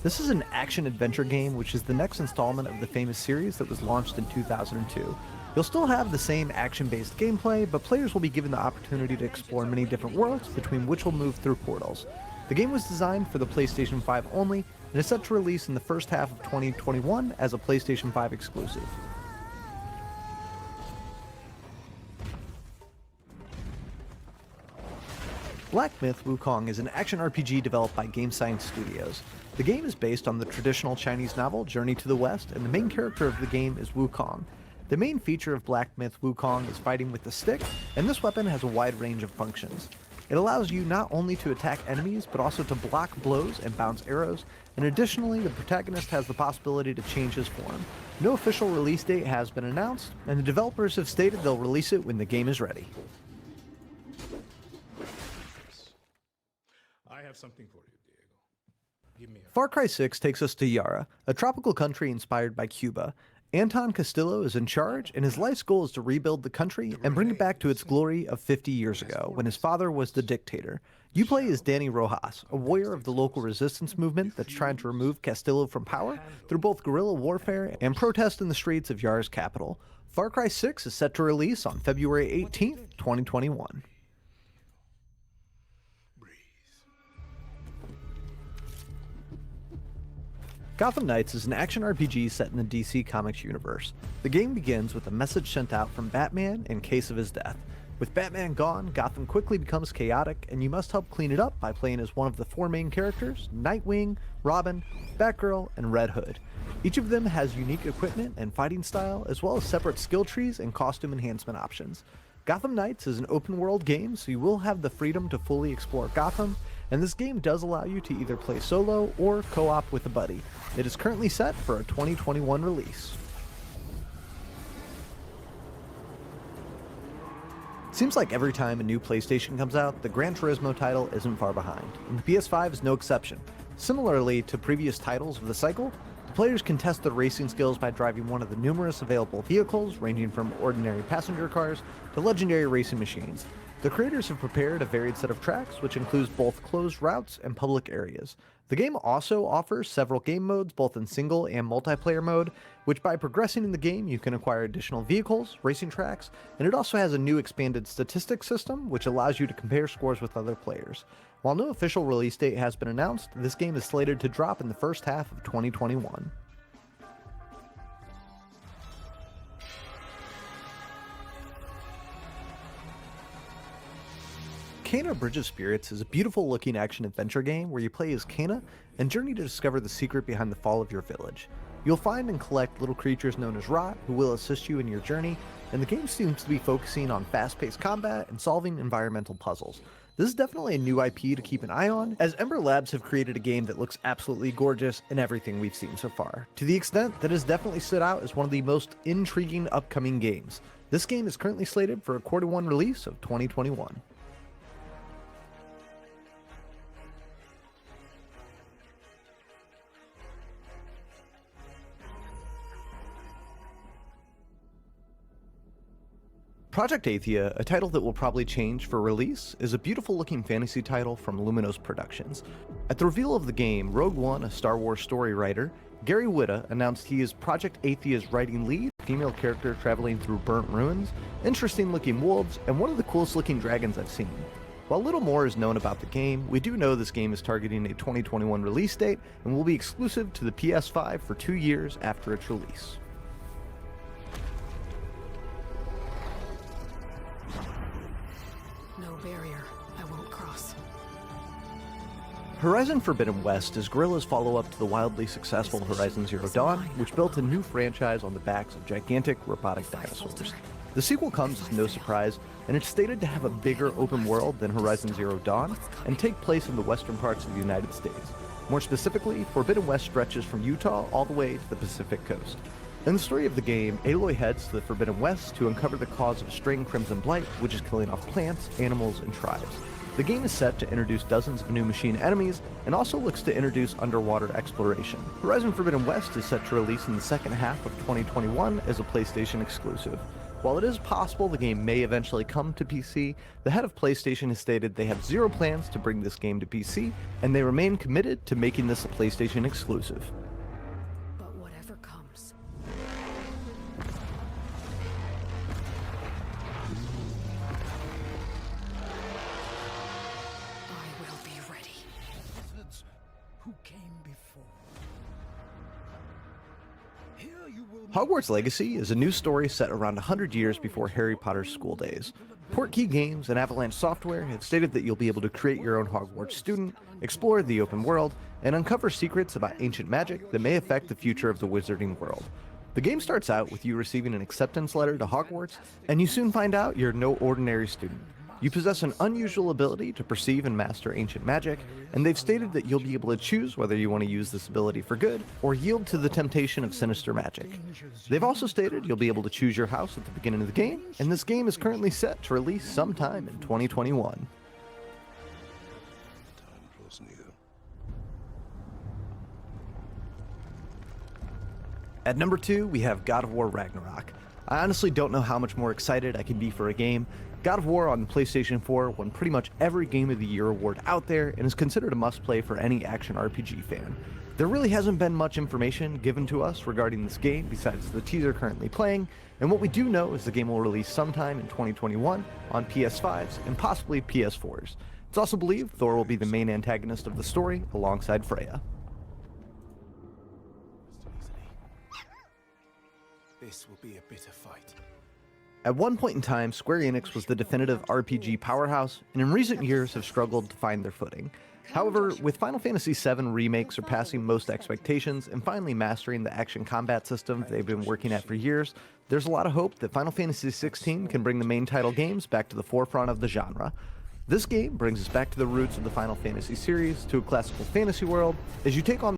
This is an action-adventure game which is the next installment of the famous series that was launched in 2002. You'll still have the same action-based gameplay, but players will be given the opportunity to explore many different worlds between which will move through portals. The game was designed for the PlayStation 5 only, and is set to release in the first half of 2021 as a PlayStation 5 exclusive. Black Myth: Wukong is an action RPG developed by Game Science Studios. The game is based on the traditional Chinese novel Journey to the West, and the main character of the game is Wukong. The main feature of Black Myth: Wukong is fighting with the stick, and this weapon has a wide range of functions. It allows you not only to attack enemies, but also to block blows and bounce arrows, and additionally, the protagonist has the possibility to change his form. No official release date has been announced, and the developers have stated they'll release it when the game is ready. I have something for you, Diego. Give me a... Far Cry 6 takes us to Yara, a tropical country inspired by Cuba. Anton Castillo is in charge, and his life's goal is to rebuild the country and bring it back to its glory of 50 years ago, when his father was the dictator. You play as Danny Rojas, a warrior of the local resistance movement that's trying to remove Castillo from power through both guerrilla warfare and protest in the streets of Yara's capital. Far Cry 6 is set to release on February 18th, 2021. Gotham Knights is an action RPG set in the DC Comics universe. The game begins with a message sent out from Batman in case of his death. With Batman gone, Gotham quickly becomes chaotic, and you must help clean it up by playing as one of the four main characters: Nightwing, Robin, Batgirl, and Red Hood. Each of them has unique equipment and fighting style, as well as separate skill trees and costume enhancement options. Gotham Knights is an open-world game, so you will have the freedom to fully explore Gotham, and this game does allow you to either play solo or co-op with a buddy. It is currently set for a 2021 release. Seems like every time a new PlayStation comes out, the Gran Turismo title isn't far behind, and the PS5 is no exception. Similarly to previous titles of the cycle, the players can test their racing skills by driving one of the numerous available vehicles, ranging from ordinary passenger cars to legendary racing machines. The creators have prepared a varied set of tracks, which includes both closed routes and public areas. The game also offers several game modes, both in single and multiplayer mode, which by progressing in the game you can acquire additional vehicles, racing tracks, and it also has a new expanded statistics system, which allows you to compare scores with other players. While no official release date has been announced, this game is slated to drop in the first half of 2021. Kena: Bridge of Spirits is a beautiful looking action-adventure game where you play as Kena and journey to discover the secret behind the fall of your village. You'll find and collect little creatures known as Rot who will assist you in your journey, and the game seems to be focusing on fast-paced combat and solving environmental puzzles. This is definitely a new IP to keep an eye on, as Ember Labs have created a game that looks absolutely gorgeous in everything we've seen so far, to the extent that it has definitely stood out as one of the most intriguing upcoming games. This game is currently slated for a Q1 release of 2021. Project Athia, a title that will probably change for release, is a beautiful looking fantasy title from Luminous Productions. At the reveal of the game, Rogue One, a Star Wars story writer, Gary Whitta, announced he is Project Athia's writing lead, female character traveling through burnt ruins, interesting looking wolves, and one of the coolest looking dragons I've seen. While little more is known about the game, we do know this game is targeting a 2021 release date and will be exclusive to the PS5 for 2 years after its release. No barrier I won't cross. Horizon Forbidden West is Guerrilla's follow-up to the wildly successful Horizon Zero Dawn, which built a new franchise on the backs of gigantic robotic dinosaurs. The sequel comes as no surprise, and it's stated to have a bigger open world than Horizon Zero Dawn and take place in the western parts of the United States. More specifically, Forbidden West stretches from Utah all the way to the Pacific coast. In the story of the game, Aloy heads to the Forbidden West to uncover the cause of string crimson blight, which is killing off plants, animals, and tribes. The game is set to introduce dozens of new machine enemies, and also looks to introduce underwater exploration. Horizon Forbidden West is set to release in the second half of 2021 as a PlayStation exclusive. While it is possible the game may eventually come to PC, the head of PlayStation has stated they have zero plans to bring this game to PC, and they remain committed to making this a PlayStation exclusive. But whatever comes, I will be ready. Who came before? Here you will Hogwarts Legacy is a new story set around 100 years before Harry Potter's school days. Portkey Games and Avalanche Software have stated that you'll be able to create your own Hogwarts student, explore the open world, and uncover secrets about ancient magic that may affect the future of the wizarding world. The game starts out with you receiving an acceptance letter to Hogwarts, and you soon find out you're no ordinary student. You possess an unusual ability to perceive and master ancient magic, and they've stated that you'll be able to choose whether you want to use this ability for good or yield to the temptation of sinister magic. They've also stated you'll be able to choose your house at the beginning of the game, and this game is currently set to release sometime in 2021. Time draws near. At number 2, we have God of War Ragnarok. I honestly don't know how much more excited I can be for a game. God of War on the PlayStation 4 won pretty much every Game of the Year award out there and is considered a must-play for any action RPG fan. There really hasn't been much information given to us regarding this game besides the teaser currently playing, and what we do know is the game will release sometime in 2021 on PS5s and possibly PS4s. It's also believed Thor will be the main antagonist of the story alongside Freya. This will be a bitter fight. At one point in time, Square Enix was the definitive RPG powerhouse, and in recent years have struggled to find their footing. However, with Final Fantasy VII Remake surpassing most expectations and finally mastering the action combat system they've been working at for years, there's a lot of hope that Final Fantasy XVI can bring the main title games back to the forefront of the genre. This game brings us back to the roots of the Final Fantasy series, to a classical fantasy world, as you take on